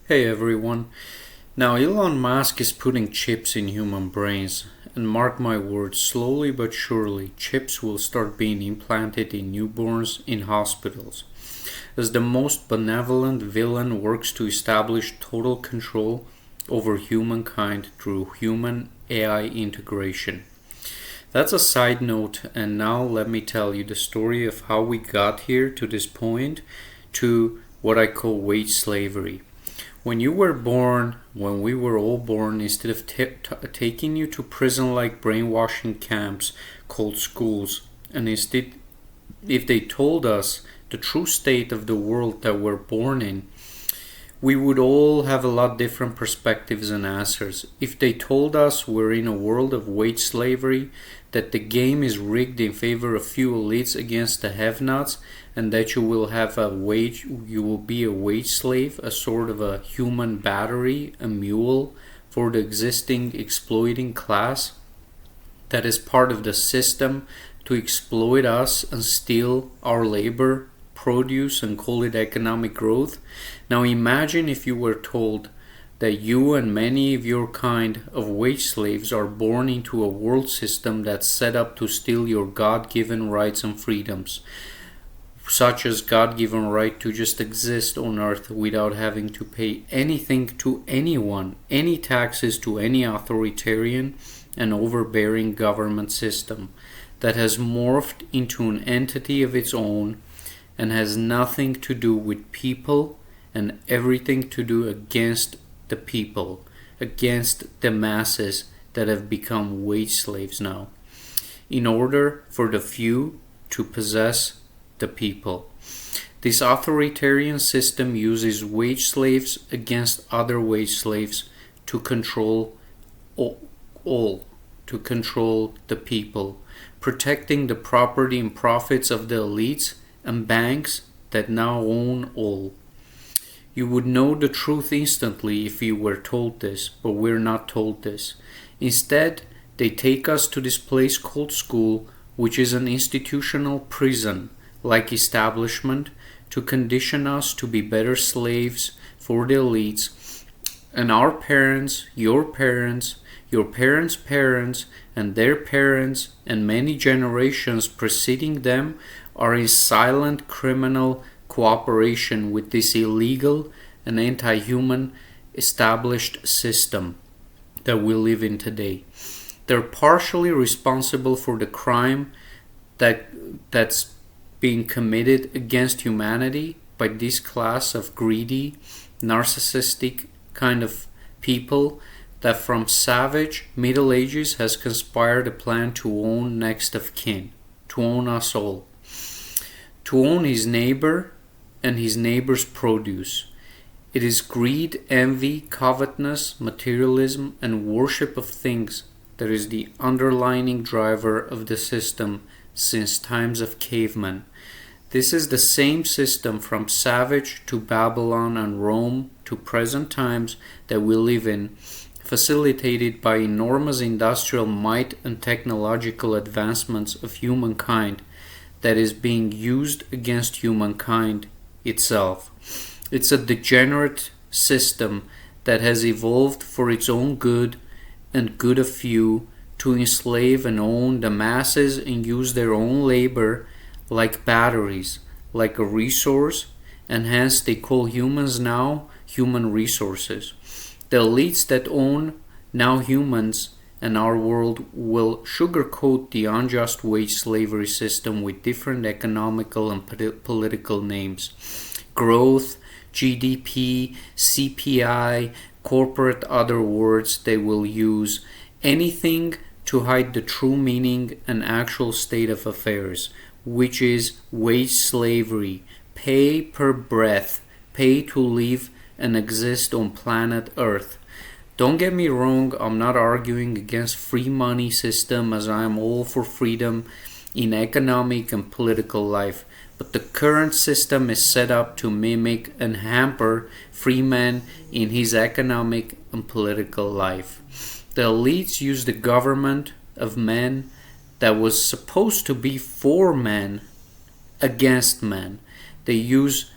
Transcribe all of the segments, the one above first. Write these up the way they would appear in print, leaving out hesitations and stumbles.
Hey everyone. Now Elon Musk is putting chips in human brains, and mark my words, slowly but surely, chips will start being implanted in newborns in hospitals. As the most benevolent villain works to establish total control over humankind through human AI integration. That's a side note, and now let me tell you the story of how we got here to this point to what I call wage slavery. When you were born, when we were all born, instead of taking you to prison like brainwashing camps called schools, and instead, if they told us the true state of the world that we're born in, we would all have a lot different perspectives and answers. If they told us we're in a world of wage slavery, that the game is rigged in favor of few elites against the have-nots, and that you will be a wage slave, a sort of a human battery, a mule for the existing exploiting class that is part of the system to exploit us and steal our labor, produce, and call it economic growth. Now imagine if you were told that you and many of your kind of wage slaves are born into a world system that's set up to steal your God-given rights and freedoms, such as God-given right to just exist on earth without having to pay anything to anyone, any taxes to any authoritarian and overbearing government system that has morphed into an entity of its own and has nothing to do with people and everything to do against the people, against the masses that have become wage slaves now, in order for the few to possess the people. This authoritarian system uses wage slaves against other wage slaves to control all, to control the people, protecting the property and profits of the elites and banks that now own all. You would know the truth instantly if you were told this, but we're not told this. Instead, they take us to this place called school, which is an institutional prison like establishment, to condition us to be better slaves for the elites, and our parents, your parents, your parents' parents, and their parents, and many generations preceding them are in silent criminal cooperation with this illegal and anti-human established system that we live in today. They're partially responsible for the crime that's being committed against humanity by this class of greedy, narcissistic kind of people that from savage Middle Ages has conspired a plan to own next of kin, to own us all, to own his neighbor and his neighbor's produce. It is greed, envy, covetousness, materialism, and worship of things that is the underlying driver of the system since times of cavemen. This is the same system from savage to Babylon and Rome to present times that we live in, facilitated by enormous industrial might and technological advancements of humankind that is being used against humankind itself. It's a degenerate system that has evolved for its own good and good of few to enslave and own the masses and use their own labor like batteries, like a resource, and hence they call humans now human resources. The elites that own now humans and our world will sugarcoat the unjust wage slavery system with different economical and political names. Growth, GDP, CPI, corporate other words they will use. Anything to hide the true meaning and actual state of affairs, which is wage slavery, pay per breath, pay to live and exist on planet Earth. Don't get me wrong, I'm not arguing against free money system, as I am all for freedom in economic and political life, but the current system is set up to mimic and hamper Freeman in his economic and political life. The elites use the government of men that was supposed to be for men against men. They use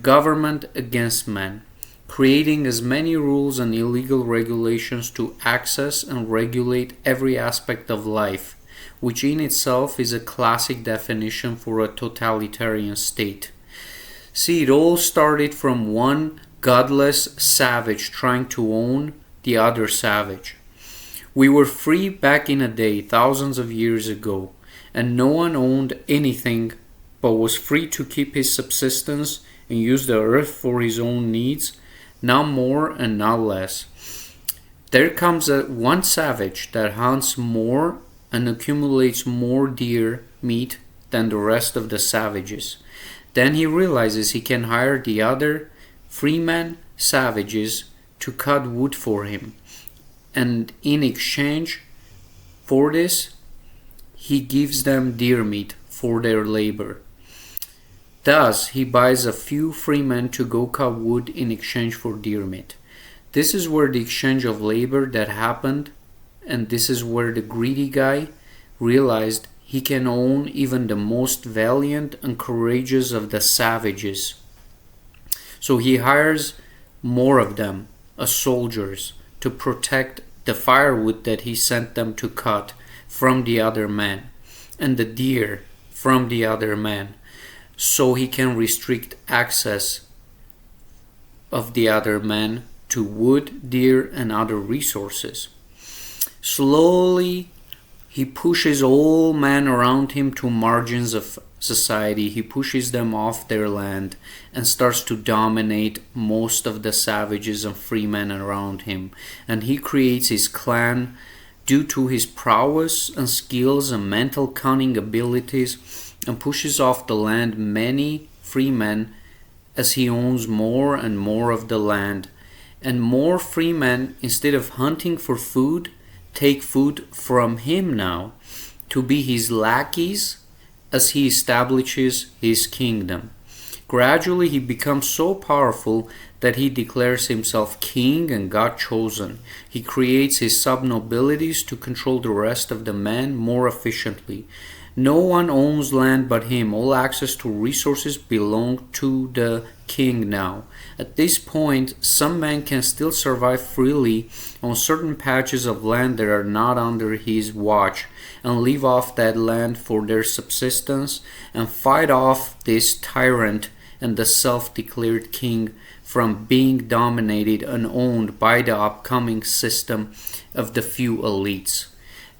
government against men. creating as many rules and illegal regulations to access and regulate every aspect of life, which in itself is a classic definition for a totalitarian state. See, it all started from one godless savage trying to own the other savage. We were free back in a day, thousands of years ago, and no one owned anything but was free to keep his subsistence and use the earth for his own needs, not more and not less. There comes one savage that hunts more and accumulates more deer meat than the rest of the savages. Then he realizes he can hire the other Freeman savages to cut wood for him, and in exchange for this, he gives them deer meat for their labor. Thus, he buys a few freemen to go cut wood in exchange for deer meat. This is where the exchange of labor that happened, and this is where the greedy guy realized he can own even the most valiant and courageous of the savages. So he hires more of them as soldiers to protect the firewood that he sent them to cut from the other man, and the deer from the other man, so he can restrict access of the other man to wood, deer, and other resources. Slowly, he pushes all men around him to margins of society. He pushes them off their land and starts to dominate most of the savages and free men around him. And he creates his clan due to his prowess and skills and mental cunning abilities, and pushes off the land many free men as he owns more and more of the land. And more free men, instead of hunting for food, take food from him now to be his lackeys as he establishes his kingdom. Gradually he becomes so powerful that he declares himself king and God chosen. He creates his subnobilities to control the rest of the men more efficiently. No one owns land but him. All access to resources belong to the king now. At this point, some men can still survive freely on certain patches of land that are not under his watch, and live off that land for their subsistence, and fight off this tyrant and the self-declared king from being dominated and owned by the upcoming system of the few elites.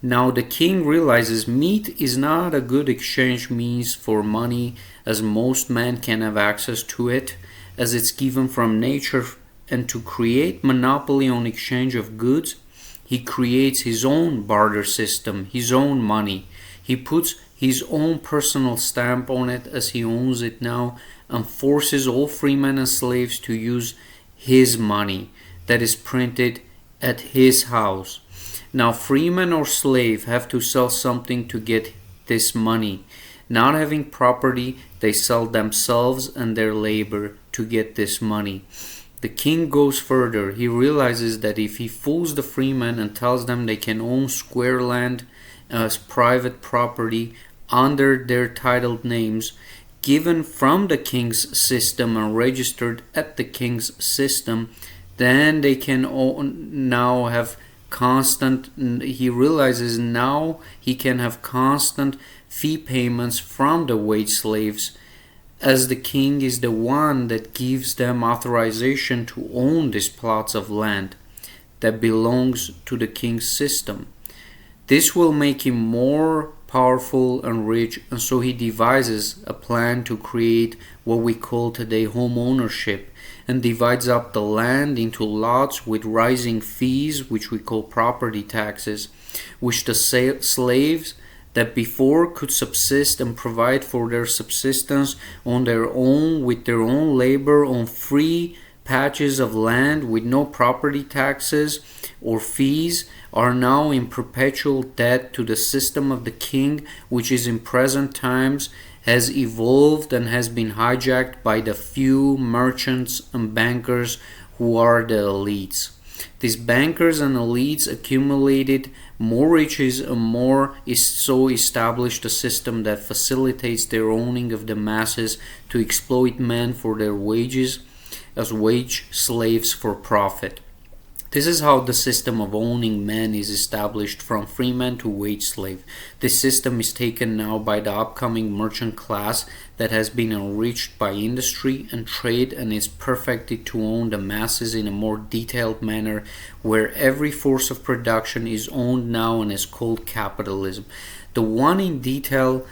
Now the king realizes meat is not a good exchange means for money, as most men can have access to it, as it's given from nature, and to create monopoly on exchange of goods, he creates his own barter system, his own money. He puts his own personal stamp on it as he owns it now, and forces all freemen and slaves to use his money that is printed at his house. Now freeman or slave have to sell something to get this money. Not having property, they sell themselves and their labor to get this money. The king goes further. He realizes that if he fools the freemen and tells them they can own square land as private property under their titled names, given from the king's system and registered at the king's system, then they can now have he realizes now he can have constant fee payments from the wage slaves, as the king is the one that gives them authorization to own these plots of land that belongs to the king's system. This will make him more powerful and rich, and so he devises a plan to create what we call today home ownership, and divides up the land into lots with rising fees, which we call property taxes, which the slaves that before could subsist and provide for their subsistence on their own with their own labor on free patches of land with no property taxes or fees, are now in perpetual debt to the system of the king, which is in present times has evolved and has been hijacked by the few merchants and bankers who are the elites. These bankers and elites accumulated more riches and more is so established a system that facilitates their owning of the masses to exploit men for their wages, as wage slaves for profit. This is how the system of owning men is established from freeman to wage slave. This system is taken now by the upcoming merchant class that has been enriched by industry and trade and is perfected to own the masses in a more detailed manner, where every force of production is owned now and is called capitalism. The one detail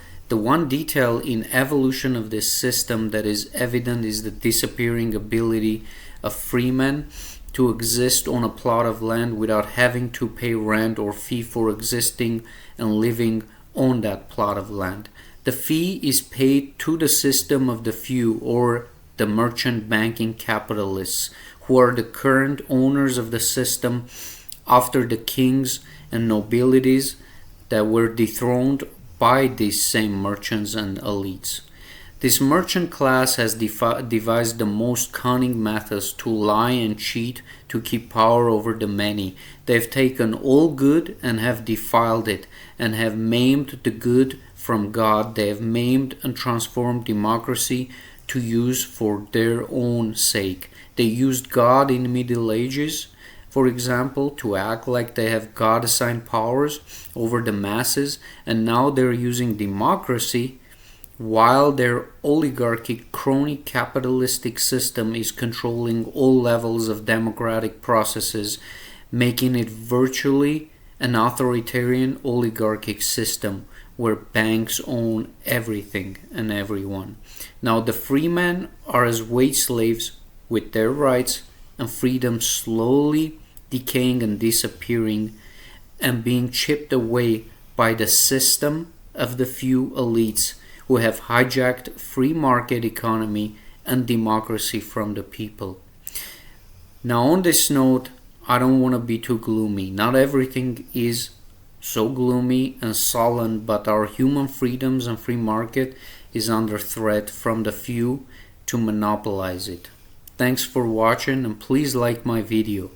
in evolution of this system that is evident is the disappearing ability of freemen to exist on a plot of land without having to pay rent or fee for existing and living on that plot of land. The fee is paid to the system of the few, or the merchant banking capitalists, who are the current owners of the system after the kings and nobilities that were dethroned by these same merchants and elites. This merchant class has devised the most cunning methods to lie and cheat to keep power over the many. They have taken all good and have defiled it, and have maimed the good from God. They have maimed and transformed democracy to use for their own sake. They used God in the Middle Ages, for example, to act like they have God-assigned powers over the masses, and now they're using democracy while their oligarchic crony capitalistic system is controlling all levels of democratic processes, making it virtually an authoritarian oligarchic system where banks own everything and everyone. Now the freemen are as wage slaves with their rights and freedom slowly decaying and disappearing and being chipped away by the system of the few elites who have hijacked free market economy and democracy from the people. Now on this note, I don't want to be too gloomy. Not everything is so gloomy and sullen, but our human freedoms and free market is under threat from the few to monopolize it. Thanks for watching, and please like my video.